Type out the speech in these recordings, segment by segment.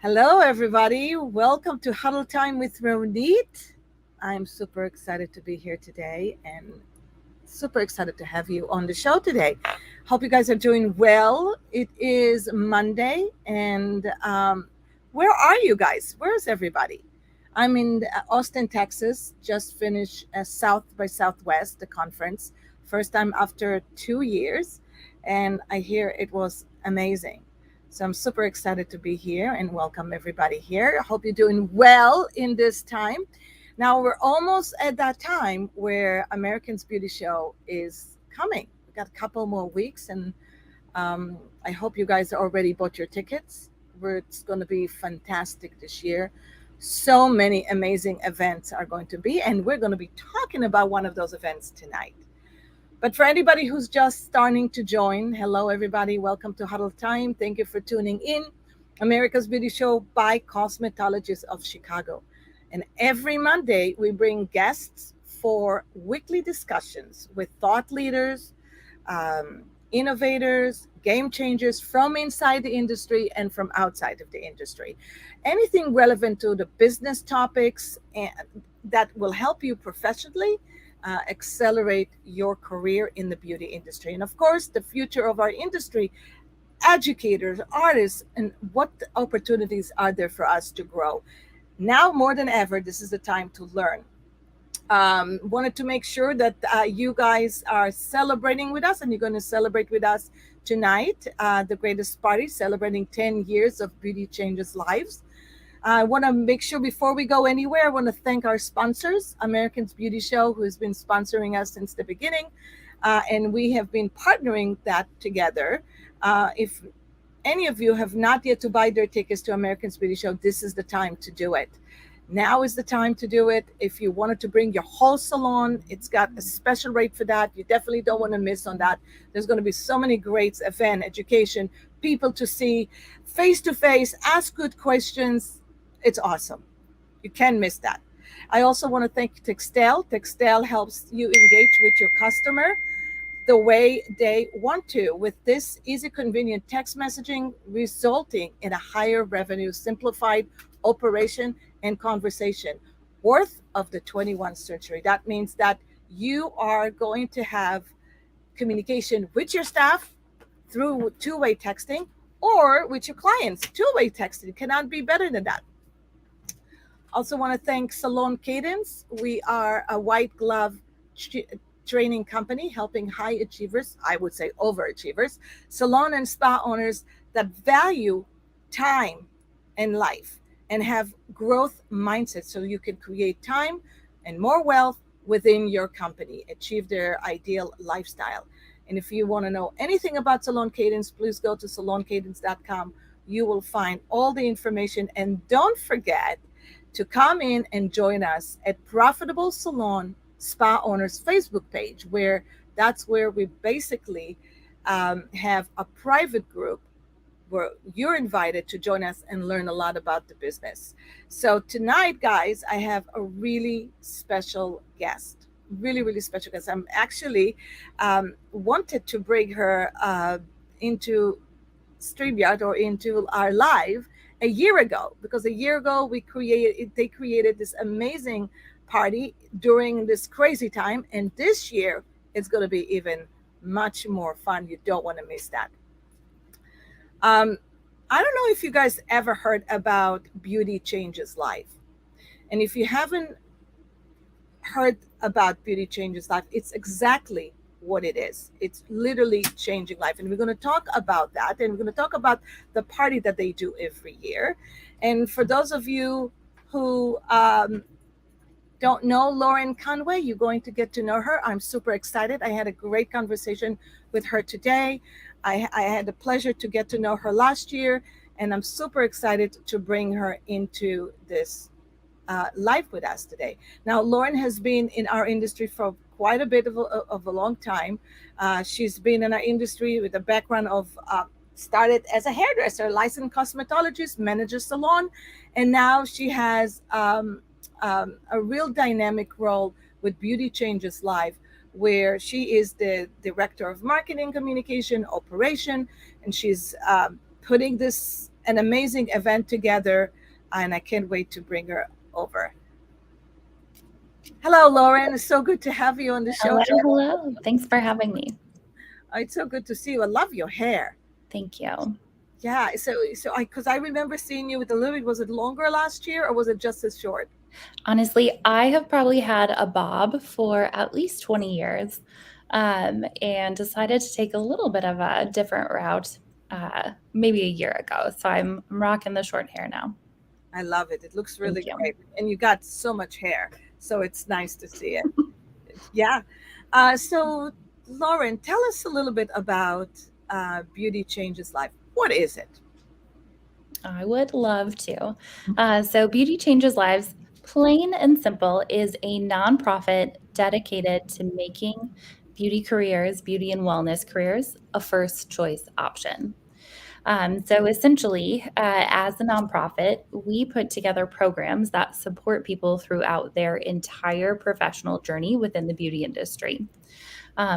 Hello, everybody. Welcome to Huddle Time with Ronit. I'm super excited to be here today and super excited to have you on the show today. Hope you guys are doing well. It is Monday, and where are you guys? Where is everybody? I'm in Austin, Texas. Just finished South by Southwest, the conference. First time after 2 years, and I hear it was amazing. So I'm super excited to be here and welcome everybody here. I hope you're doing well in this time. Now we're almost at that time where Americans Beauty Show is coming. We got a couple more weeks, and I hope you guys already bought your tickets. It's going to be fantastic this year. So many amazing events are going to be, and we're going to be talking about one of those events tonight. But for anybody who's just starting to join, hello everybody, welcome to Huddle Time. Thank you for tuning in. America's Beauty Show by Cosmetologists of Chicago. And every Monday, we bring guests for weekly discussions with thought leaders, innovators, game changers from inside the industry and from outside of the industry. Anything relevant to the business topics and that will help you professionally accelerate your career in the beauty industry. And of course, the future of our industry, educators, artists, and what opportunities are there for us to grow. Now more than ever, this is the time to learn. Wanted to make sure that you guys are celebrating with us, and you're going to celebrate with us tonight, the greatest party celebrating 10 years of Beauty Changes Lives. I want to make sure before we go anywhere, I want to thank our sponsors, Americans Beauty Show, who has been sponsoring us since the beginning. And we have been partnering that together. If any of you have not yet to buy their tickets to Americans Beauty Show, this is the time to do it. Now is the time to do it. If you wanted to bring your whole salon, it's got a special rate for that. You definitely don't want to miss on that. There's going to be so many great event, education, people to see face to face, ask good questions. It's awesome. You can't miss that. I also want to thank Textel. Textel helps you engage with your customer the way they want to with this easy, convenient text messaging, resulting in a higher revenue, simplified operation and conversation worth of the 21st century. That means that you are going to have communication with your staff through two-way texting or with your clients. Two-way texting cannot be better than that. Also want to thank Salon Cadence. We are a white glove training company helping high achievers, I would say overachievers, salon and spa owners that value time and life and have growth mindset so you can create time and more wealth within your company, achieve their ideal lifestyle. And if you want to know anything about Salon Cadence, please go to saloncadence.com. You will find all the information, and don't forget to come in and join us at Profitable Salon Spa Owners Facebook page, where that's where we basically have a private group where you're invited to join us and learn a lot about the business. So tonight, guys, I have a really special guest. Really, really special guest. I'm actually wanted to bring her into StreamYard or into our live a year ago, because a year ago they created this amazing party during this crazy time, and this year it's going to be even much more fun. You don't want to miss that. um, I don't know if you guys ever heard about Beauty Changes Life, and if you haven't heard about Beauty Changes Life, it's exactly what it is. It's literally changing life. And we're going to talk about that. And we're going to talk about the party that they do every year. And for those of you who don't know Lauren Conway, you're going to get to know her. I'm super excited. I had a great conversation with her today. I had the pleasure to get to know her last year. And I'm super excited to bring her into this live with us today. Now, Lauren has been in our industry for quite a bit of a long time. She's been in our industry with a background of started as a hairdresser, licensed cosmetologist, manager salon, and now she has a real dynamic role with Beauty Changes Live, where she is the director of marketing, communication, operation, and she's putting this an amazing event together, and I can't wait to bring her over. Hello, Lauren. It's so good to have you on the show Hello, today. hello. Thanks for having me. It's so good to see you. I love your hair. Thank you. Yeah. So because I remember seeing you with a little bit. Was it longer last year, or was it just as short? Honestly, I have probably had a bob for at least 20 years, and decided to take a little bit of a different route maybe a year ago. So I'm rocking the short hair now. I love it. It looks Thank really you. great, and you got so much hair, so it's nice to see it. Yeah. So, Lauren, tell us a little bit about Beauty Changes Life. What is it? I would love to. So, Beauty Changes Lives, plain and simple, is a nonprofit dedicated to making beauty careers, beauty and wellness careers, a first choice option. So essentially, as a nonprofit, we put together programs that support people throughout their entire professional journey within the beauty industry.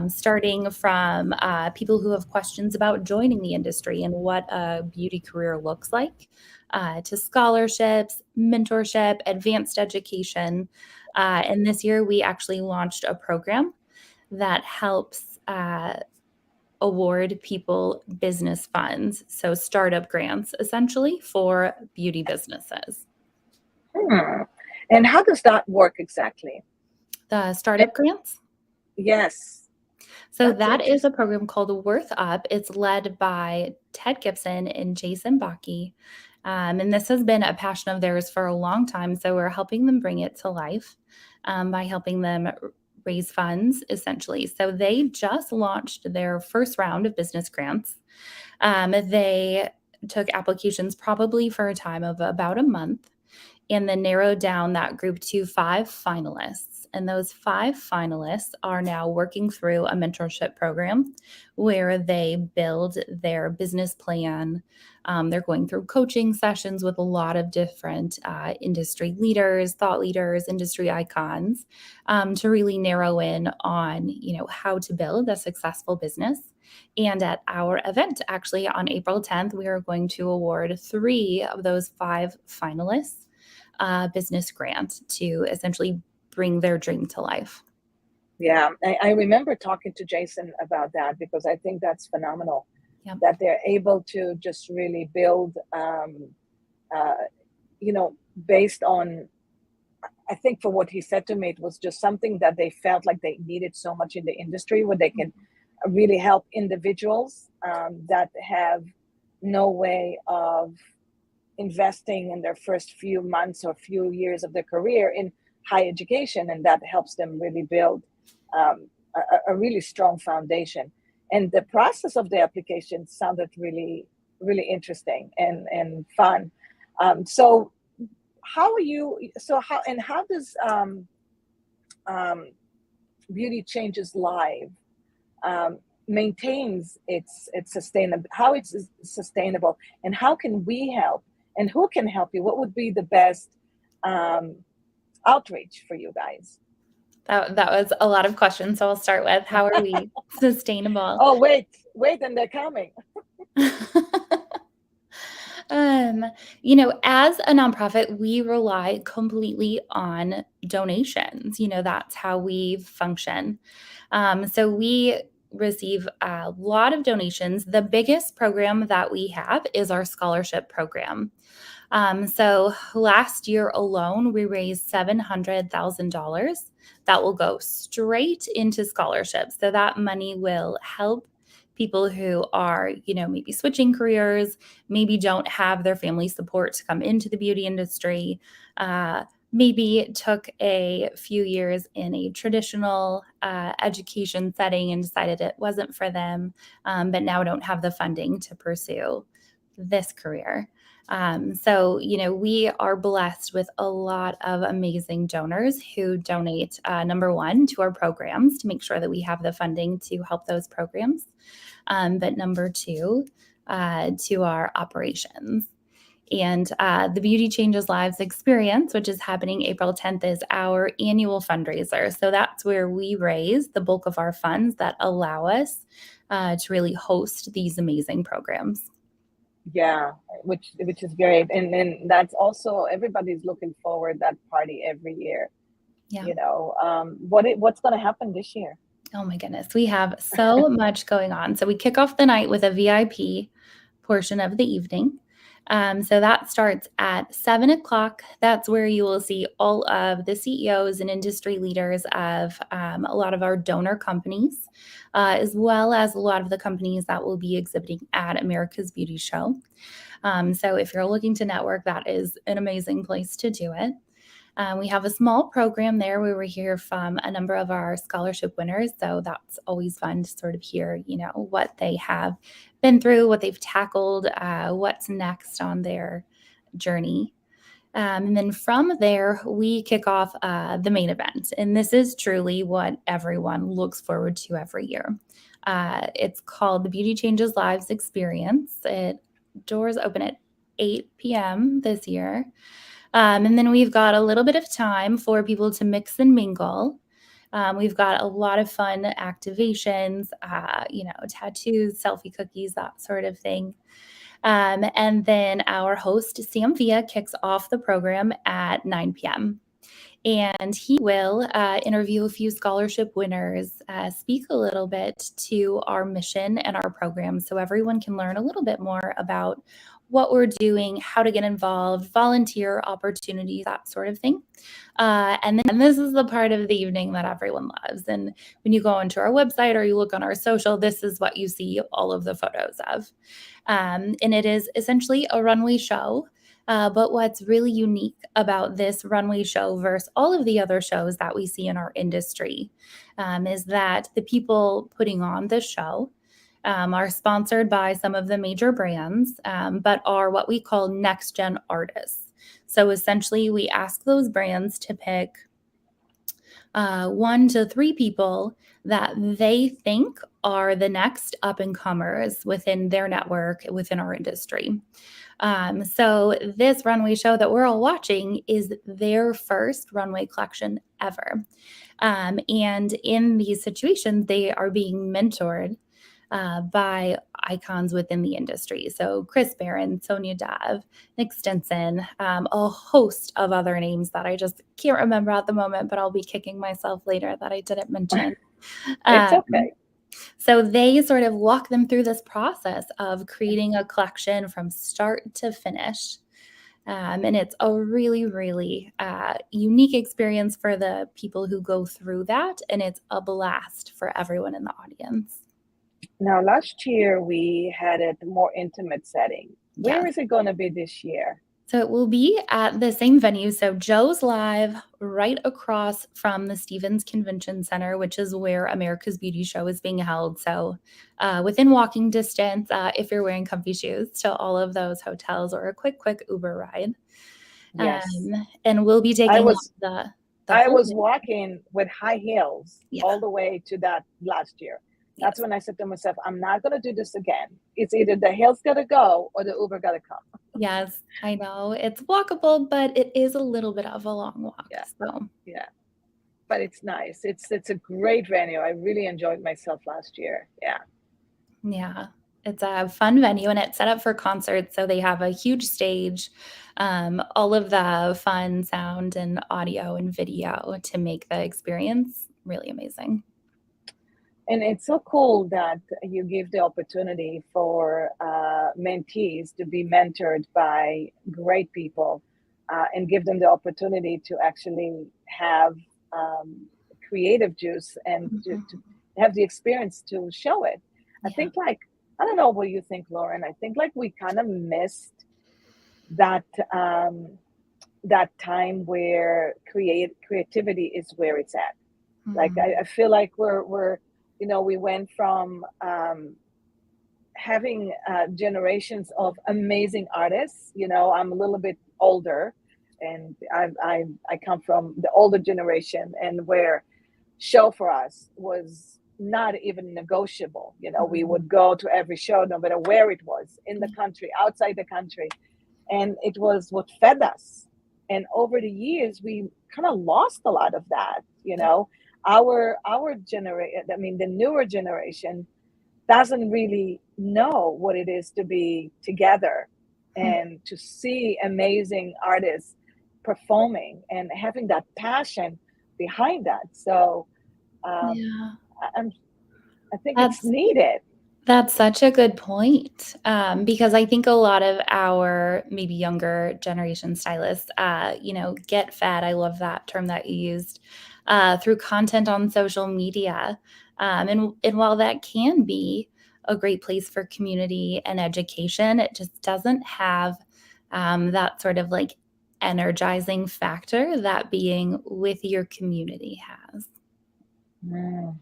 Starting from people who have questions about joining the industry and what a beauty career looks like, to scholarships, mentorship, advanced education. And this year, we actually launched a program that helps award people business funds, so startup grants essentially for beauty businesses. Hmm. And how does that work exactly? The Eh, startup grants. Yes, So that's that is interesting. a program called Worth Up. It's led by Ted Gibson and Jason Baki. And this has been a passion of theirs for a long time. So we're helping them bring it to life by helping them raise funds, essentially. So they just launched their first round of business grants. They took applications probably for a time of about a month and then narrowed down that group to 5 finalists. And those 5 finalists are now working through a mentorship program where they build their business plan. They're going through coaching sessions with a lot of different industry leaders, thought leaders, industry icons, to really narrow in on, how to build a successful business. And at our event, actually on April 10th, we are going to award 3 of those 5 finalists business grant to essentially bring their dream to life. Yeah, I remember talking to Jason about that because I think that's phenomenal Yep. that they're able to just really build, uh, based on, I think for what he said to me, it was just something that they felt like they needed so much in the industry where they can really help individuals that have no way of investing in their first few months or few years of their career in high education, and that helps them really build a really strong foundation. And the process of the application sounded really, really interesting and fun. So how are you? So how does um, Beauty Changes Live maintains its sustainable, how it's sustainable, and how can we help, and who can help you? What would be the best um, outreach for you guys? That was a lot of questions. So I'll start with, how are we sustainable? Oh, wait, and they're coming. um, as a nonprofit, we rely completely on donations. That's how we function. So we receive a lot of donations. The biggest program that we have is our scholarship program. So last year alone, we raised $700,000 that will go straight into scholarships. So that money will help people who are, maybe switching careers, maybe don't have their family support to come into the beauty industry. Maybe took a few years in a traditional education setting and decided it wasn't for them, but now don't have the funding to pursue this career. So, we are blessed with a lot of amazing donors who donate, number one, to our programs to make sure that we have the funding to help those programs. But number two, to our operations. And the Beauty Changes Lives experience, which is happening April 10th, is our annual fundraiser. So that's where we raise the bulk of our funds that allow us to really host these amazing programs. Yeah, which is great, and that's also everybody's looking forward that party every year. Yeah. What's going to happen this year? Oh my goodness, we have so much going on. So we kick off the night with a VIP portion of the evening. So that starts at 7 o'clock. That's where you will see all of the CEOs and industry leaders of a lot of our donor companies, as well as a lot of the companies that will be exhibiting at America's Beauty Show. So if you're looking to network, that is an amazing place to do it. We have a small program there where we hear from a number of our scholarship winners. So that's always fun to sort of hear, what they have been through, what they've tackled, what's next on their journey. And then from there, we kick off the main event. And this is truly what everyone looks forward to every year. It's called the Beauty Changes Lives Experience. Doors open at 8 p.m. this year. And then we've got a little bit of time for people to mix and mingle. We've got a lot of fun activations, tattoos, selfie cookies, that sort of thing. And then our host, Sam Villa, kicks off the program at 9 p.m. And he will interview a few scholarship winners, speak a little bit to our mission and our program so everyone can learn a little bit more about what we're doing, how to get involved, volunteer opportunities, that sort of thing. And then this is the part of the evening that everyone loves. And when you go onto our website or you look on our social, this is what you see all of the photos of. And it is essentially a runway show. But what's really unique about this runway show versus all of the other shows that we see in our industry is that the people putting on the show are sponsored by some of the major brands, but are what we call next gen artists. So essentially, we ask those brands to pick 1 to 3 people that they think are the next up and comers within their network, within our industry. So this runway show that we're all watching is their first runway collection ever. And in these situations, they are being mentored by icons within the industry. So Chris Barron, Sonia Dev, Nick Stinson, a host of other names that I just can't remember at the moment, but I'll be kicking myself later that I didn't mention. It's Um, okay. so they sort of walk them through this process of creating a collection from start to finish. And it's a really, really unique experience for the people who go through that. And it's a blast for everyone in the audience. Now, last year we had a more intimate setting. Where Yes. is it going to be this year? So it will be at the same venue. So Joe's Live, right across from the Stevens Convention Center, which is where America's Beauty Show is being held. So within walking distance, if you're wearing comfy shoes, to all of those hotels, or a quick Uber ride. Yes. And we'll be I taking was the I whole was day. walking with high heels Yeah. all the way to that last year. That's Yes. when I said to myself, I'm not going to do this again. It's either the heels got to go or the Uber got to come. Yes, I know. It's walkable, but it is a little bit of a long walk. Yeah. So Yeah. But it's nice. It's a great venue. I really enjoyed myself last year. Yeah. yeah, it's a fun venue and it's set up for concerts. So they have a huge stage, all of the fun sound and audio and video to make the experience really amazing. And it's so cool that you give the opportunity for mentees to be mentored by great people and give them the opportunity to actually have creative juice and to Mhm. have the experience to show it. I Yeah. think, like, I don't know what you think, Lauren. I think like we kind of missed that that time where creativity is where it's at. Like Mhm. I feel like we're we went from having generations of amazing artists. I'm a little bit older, and I come from the older generation, and where show for us was not even negotiable. We Mhm. would go to every show, no matter where it was, in the Yeah. country, outside the country, and it was what fed us. And over the years, we kind of lost a lot of that. Yeah. Our generation, I mean, the newer generation, doesn't really know what it is to be together and to see amazing artists performing and having that passion behind that. So um, Yeah. I'm, I think it's That's needed. That's such a good point, because I think a lot of our maybe younger generation stylists, get fed. I love that term that you used through content on social media, and while that can be a great place for community and education, it just doesn't have that sort of like energizing factor that being with your community has. Mm.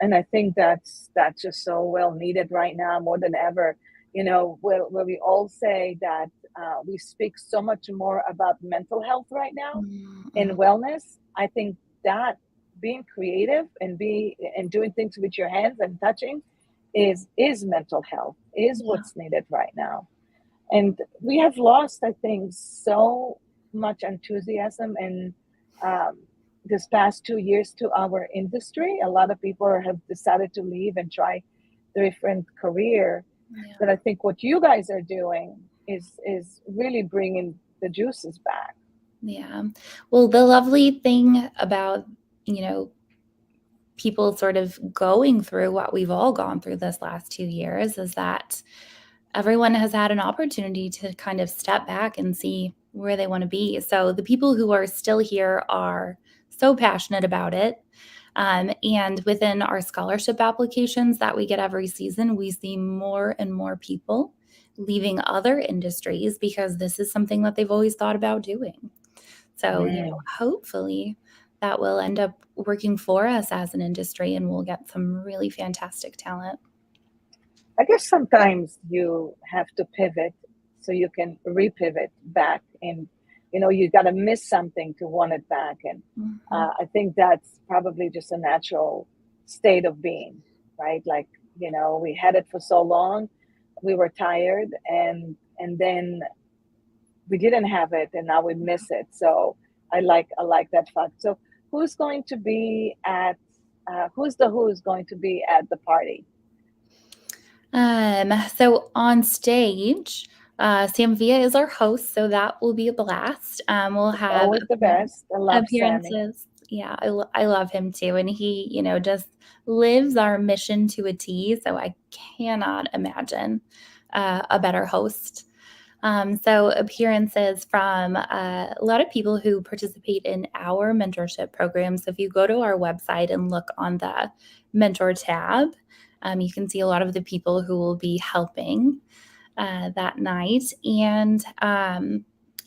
And I think that's just so well needed right now more than ever. Where we all say that we speak so much more about mental health right now and Mm-mm. wellness. I think that being creative and doing things with your hands and touching is mental health, is Yeah, what's needed right now. And we have lost, I think, so much enthusiasm and um, this past 2 years to our industry. A lot of people have decided to leave and try different career. yeah. But I think what you guys are doing is really bringing the juices back. Yeah. Well, the lovely thing about, you know, people sort of going through what we've all gone through this last 2 years is that everyone has had an opportunity to kind of step back and see where they want to be. So the people who are still here are so passionate about it. And within our scholarship applications that we get every season, we see more and more people leaving other industries because this is something that they've always thought about doing. So, Mm. hopefully that will end up working for us as an industry and we'll get some really fantastic talent. I guess sometimes you have to pivot so you can repivot back, and you got to miss something to want it back. And Mhm. I think that's probably just a natural state of being, right? Like we had it for so long, we were tired, and then we didn't have it, and now we miss it. So I like that fact. So who's going to be at the party? So on stage, Sam Villa is our host, so that will be a blast. We'll have Always the best. I love Sammy. appearances. Yeah, I love him too, and he, just lives our mission to a T. So I cannot imagine a better host. So appearances from a lot of people who participate in our mentorship program. So if you go to our website and look on the mentor tab, you can see a lot of the people who will be helping that night. And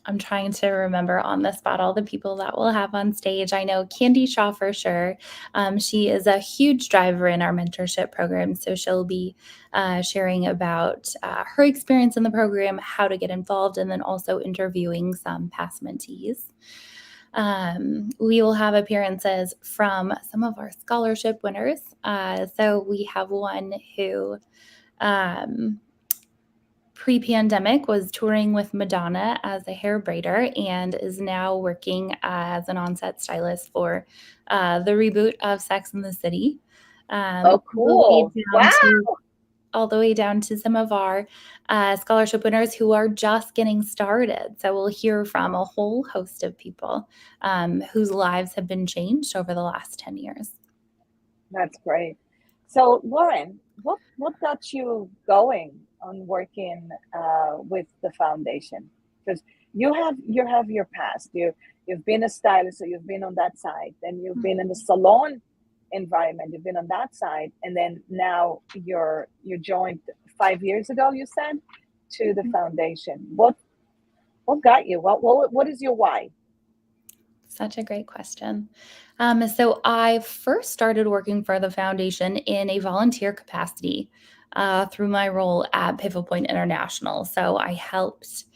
I'm trying to remember on the spot all the people that we'll have on stage. I know Candy Shaw for sure. She is a huge driver in our mentorship program. So she'll be sharing about her experience in the program, how to get involved, and then also interviewing some past mentees. We will have appearances from some of our scholarship winners. So we have one who um, pre-pandemic was touring with Madonna as a hair braider and is now working as an on-set stylist for the reboot of Sex and the City. Oh, All the way cool. down Wow. to all the way down to some of our scholarship winners who are just getting started. So we'll hear from a whole host of people whose lives have been changed over the last 10 years. That's great. So, Lauren, what got you going on working with the foundation? Because you have your past. You've been a stylist, so you've been on that side. Then you've been in the salon environment. You've been on that side, and then now you joined 5 years ago. You said to the foundation. What got you? What is your why? Such a great question. So I first started working for the foundation in a volunteer capacity through my role at Pivot Point International. So I helped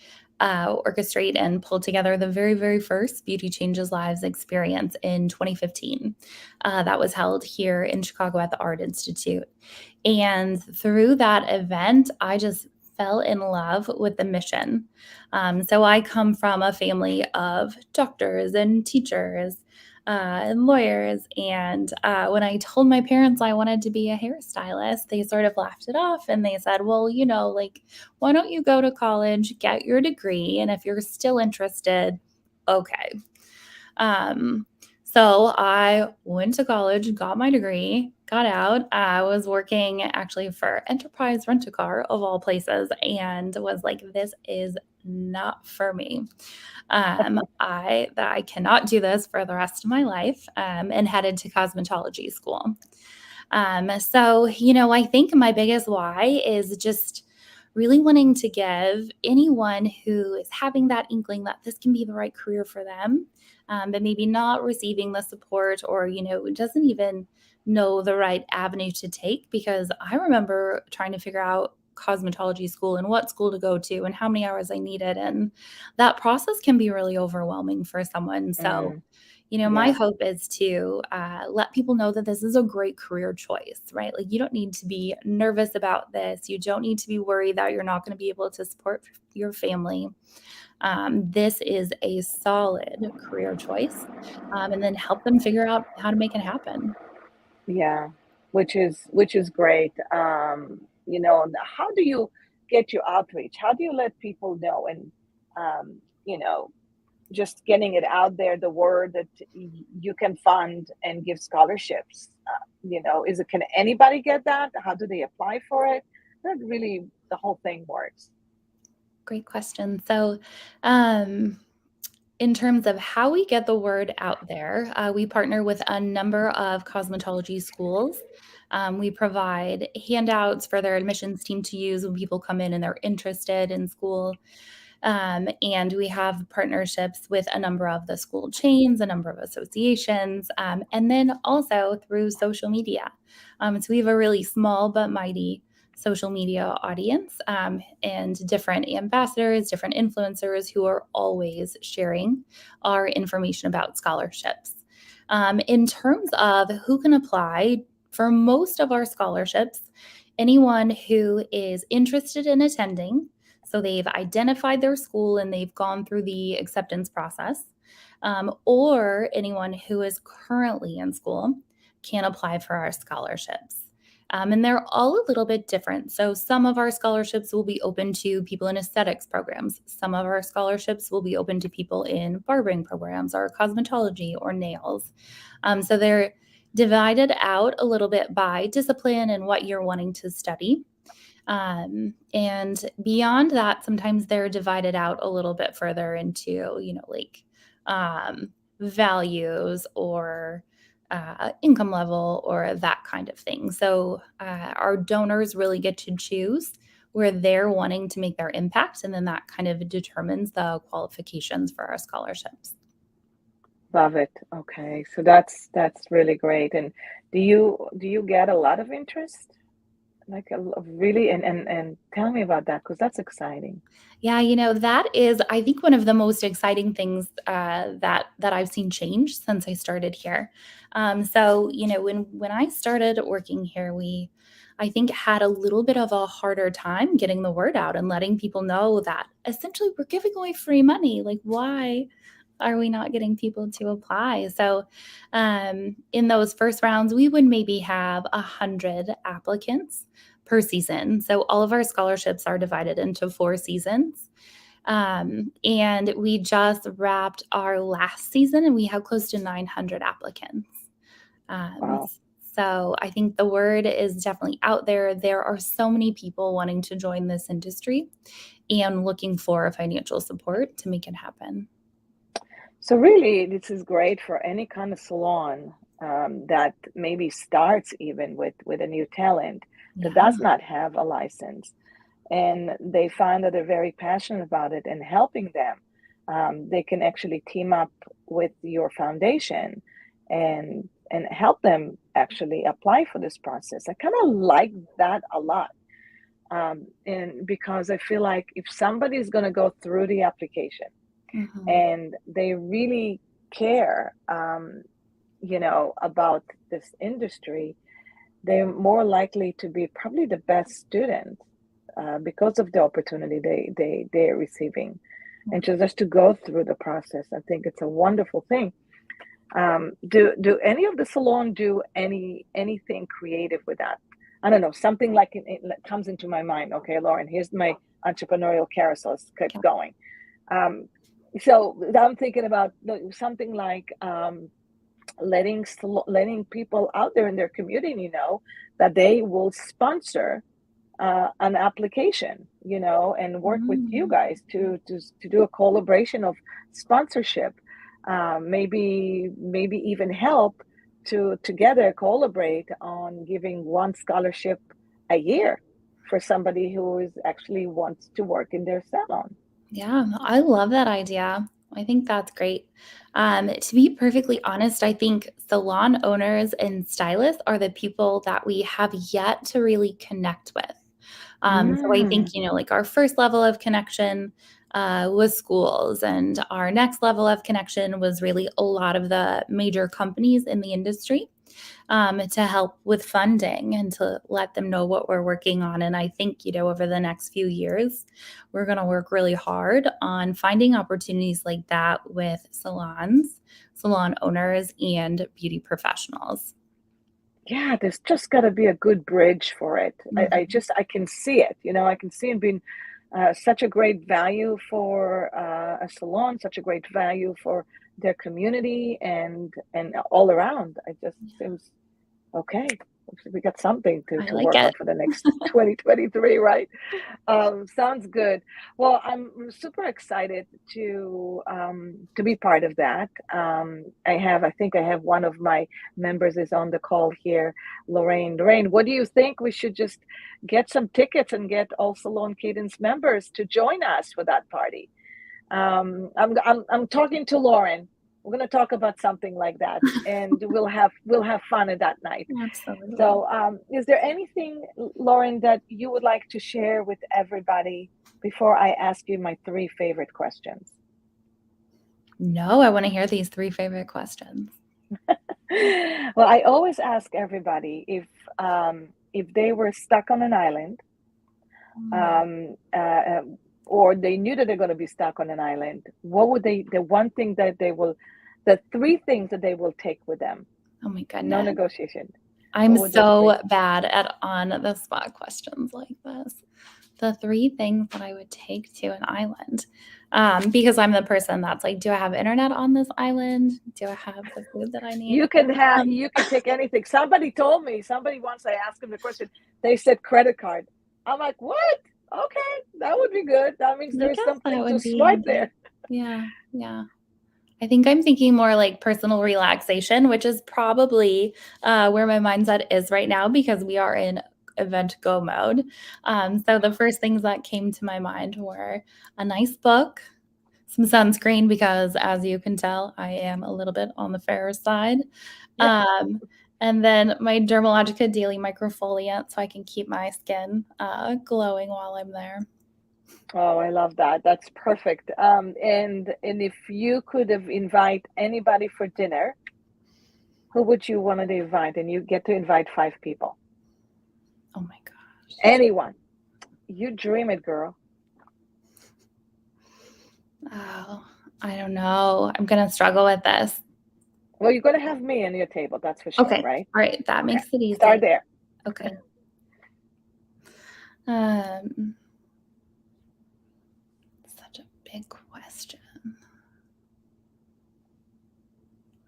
orchestrate and pull together the very, very first Beauty Changes Lives experience in 2015. That was held here in Chicago at the Art Institute. And through that event, I just fell in love with the mission. So I come from a family of doctors and teachers. and lawyers. And when I told my parents I wanted to be a hairstylist, they sort of laughed it off and they said, well, like, why don't you go to college, get your degree? And if you're still interested, okay. Um, so I went to college, got my degree, got out. I was working actually for Enterprise Rent-A-Car of all places, and was like, this is not for me. I cannot do this for the rest of my life, and headed to cosmetology school. So, I think my biggest why is just really wanting to give anyone who is having that inkling that this can be the right career for them, but maybe not receiving the support, or, doesn't even know the right avenue to take. Because I remember trying to figure out cosmetology school and what school to go to and how many hours I needed. And that process can be really overwhelming for someone. So, Mm, my yeah. hope is to let people know that this is a great career choice, right? Like, you don't need to be nervous about this. You don't need to be worried that you're not going to be able to support your family. This is a solid career choice, and then help them figure out how to make it happen. Yeah, which is great. How do you get your outreach? How do you let people know? And um, you know, just getting it out there, the word that you can fund and give scholarships. Is it, can anybody get that? How do they apply for it? That really the whole thing works. Great question. So, um, in terms of how we get the word out there, we partner with a number of cosmetology schools. We provide handouts for their admissions team to use when people come in and they're interested in school. And we have partnerships with a number of the school chains, a number of associations, and then also through social media. So we have a really small but mighty social media audience, and different ambassadors, different influencers who are always sharing our information about scholarships. In terms of who can apply, for most of our scholarships, anyone who is interested in attending, so they've identified their school and they've gone through the acceptance process, or anyone who is currently in school, can apply for our scholarships. And they're all a little bit different. So some of our scholarships will be open to people in aesthetics programs. Some of our scholarships will be open to people in barbering programs or cosmetology or nails. So they're divided out a little bit by discipline and what you're wanting to study. And beyond that, sometimes they're divided out a little bit further into, like, um, values or income level or that kind of thing. So our donors really get to choose where they're wanting to make their impact, and then that kind of determines the qualifications for our scholarships. Love it. Okay, so that's really great. And do you get a lot of interest? Like really, and tell me about that because that's exciting. Yeah, that is, I think, one of the most exciting things that I've seen change since I started here. So, when I started working here, we, I think, had a little bit of a harder time getting the word out and letting people know that essentially we're giving away free money. Like, why are we not getting people to apply? So, in those first rounds, we would maybe have 100 applicants per season. So all of our scholarships are divided into 4 seasons. And we just wrapped our last season and we had close to 900 applicants. Um, Wow. so I think the word is definitely out there. There are so many people wanting to join this industry and looking for financial support to make it happen. So really, this is great for any kind of salon that maybe starts even with a new talent that Yeah. does not have a license, and they find that they're very passionate about it and helping them. They can actually team up with your foundation and help them actually apply for this process. I kind of like that a lot. And because I feel like if somebody is going to go through the application Mhm. and they really care, about this industry, they're more likely to be probably the best student because of the opportunity they're receiving, and just to go through the process. I think it's a wonderful thing. Do any of the salon do anything creative with that? I don't know, something like it comes into my mind. Okay, Lauren, here's my entrepreneurial carousel. Let's keep Okay. going. Um, so I'm thinking about something like letting people out there in their community know that they will sponsor an application, and work with you Mm. guys to do a collaboration of sponsorship. Maybe even help to together collaborate on giving one scholarship a year for somebody who is actually wants to work in their salon. Yeah, I love that idea. I think that's great. To be perfectly honest, I think salon owners and stylists are the people that we have yet to really connect with. So I think, Mm. like our first level of connection was schools, and our next level of connection was really a lot of the major companies in the industry to help with funding and to let them know what we're working on. And I think, over the next few years, we're going to work really hard on finding opportunities like that with salons, salon owners, and beauty professionals. Yeah, there's just got to be a good bridge for it. Mhm. I can see it. I can see it being such a great value for a salon, such a great value for their community and all around. It just seems okay. We got something I to like work on it. for the next 2023, right? Sounds good. Well, I'm super excited to be part of that. I think I have one of my members is on the call here, Lorraine. Lorraine, what do you think? We should just get some tickets and get all Salon Cadence members to join us for that party. I'm talking to Lauren. We're going to talk about something like that, and we'll have fun at that night. Absolutely. So, is there anything, Lauren, that you would like to share with everybody before I ask you my three favorite questions? No, I want to hear these three favorite questions. Well, I always ask everybody if they were stuck on an island, Mm. um, or they knew that they're going to be stuck on an island, what would the one thing that the three things that they will take with them? Oh my No goodness. negotiation. I'm What would those three? so bad at on the spot questions like this. The three things that I would take to an island. Because I'm the person that's like, do I have internet on this island? Do I have the food that I need? You can take anything. Somebody once I asked him the question, they said credit card. I'm like, what? Okay, that would be good. That means I there's guess that something to would be swipe handy. there. Yeah, yeah. I think I'm thinking more like personal relaxation, which is probably where my mindset is right now because we are in event go mode. So the first things that came to my mind were a nice book, some sunscreen, because as you can tell, I am a little bit on the fairer side. Yeah. And then my Dermalogica daily microfoliant so I can keep my skin glowing while I'm there. Oh, I love that. That's perfect. And if you could have invite anybody for dinner, who would you want to invite? And you get to invite five people. Oh my gosh. Anyone. You dream it, girl. Oh, I don't know. I'm going to struggle with this. Well, you're going to have me on your table, that's for sure, Okay. right? All right. That Okay. makes it Start easy. there. Okay. Um, Such a big question.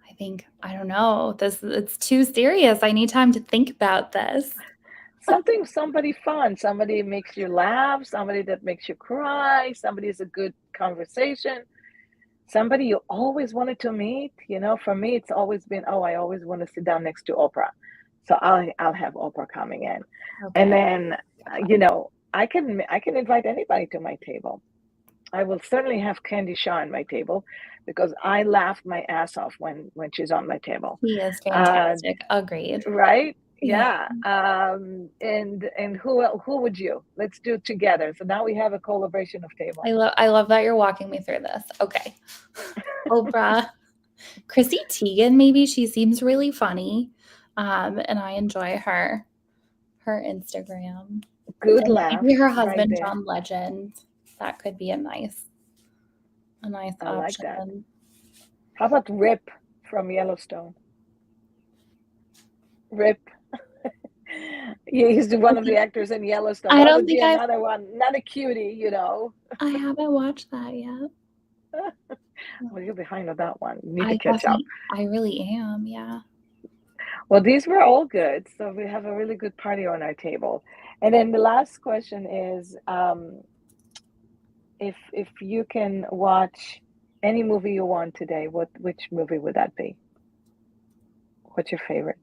I think, I don't know. It's too serious. I need time to think about this. Somebody fun, somebody makes you laugh, somebody that makes you cry, somebody is a good conversation, somebody you always wanted to meet. For me, it's always been, oh, I always want to sit down next to Oprah. So I'll have Oprah coming in. And Okay. then, I can invite anybody to my table. I will certainly have Candy Shaw on my table because I laugh my ass off when she's on my table. He is Uh, fantastic. Agreed. right? Yeah. Yeah. And who would you? Let's do it together. So now we have a collaboration of table. I love that you're walking me through this. Okay. Oprah. Chrissy Teigen, maybe. She seems really funny. And I enjoy her Instagram. Good And laugh maybe her right husband, there. John Legend. That could be a nice I like that. option. How about Rip from Yellowstone. Rip. Yeah, he's one of the actors in Yellowstone. I That don't would be think I've another one, not a cutie, you know. I haven't watched that yet. Well, you're behind on that one. You need to I catch up. definitely I really am, yeah. Well, these were all good. So we have a really good party on our table. And then the last question is, if you can watch any movie you want today, which movie would that be? What's your favorite?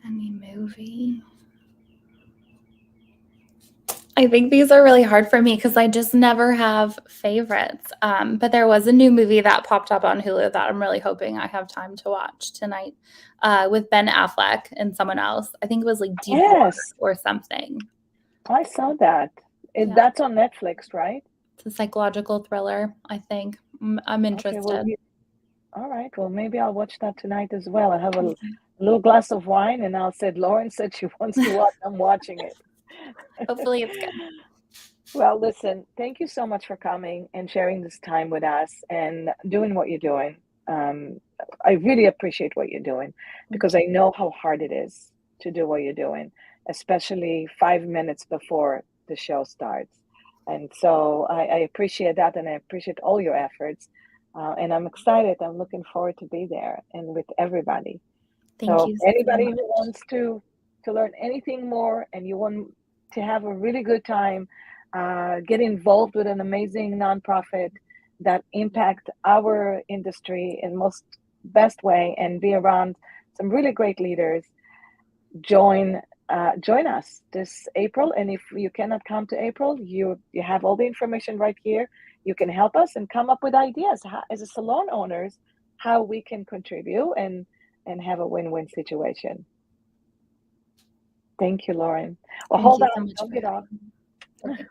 Any movie. I think these are really hard for me because I just never have favorites. But there was a new movie that popped up on Hulu that I'm really hoping I have time to watch tonight, with Ben Affleck and someone else. I think it was like Deep Water Yes, or something. I saw that. Yeah, That's on Netflix, right? it's a psychological thriller, I think. I'm Okay, well, interested. all right. Well, maybe I'll watch that tonight as well. I have a Okay. little glass of wine, and I'll say, Lauren said she wants to watch. I'm watching it. Hopefully it's good. Well, listen, thank you so much for coming and sharing this time with us and doing what you're doing. Um, I really appreciate what you're doing Thank because I know how hard it is to do what you're doing, especially 5 minutes before the show starts. And so I appreciate that and I appreciate all your efforts. And I'm excited. I'm looking forward to be there and with everybody. thank So you so anybody who much. wants to learn anything more and you want to have a really good time, get involved with an amazing nonprofit that impact our industry in most best way and be around some really great leaders, join join us this April. And if you cannot come to April, you have all the information right here. You can help us and come up with ideas how, as a salon owners, how we can contribute and have a win-win situation. Thank you, Lauren. Well, Thank hold you on, so much don't for get off. having me. Okay.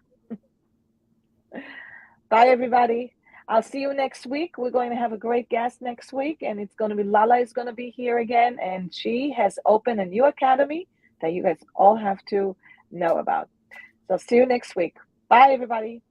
Bye, everybody. I'll see you next week. We're going to have a great guest next week, and it's going to be Lala is going to be here again, and she has opened a new academy that you guys all have to know about. So see you next week. Bye, everybody.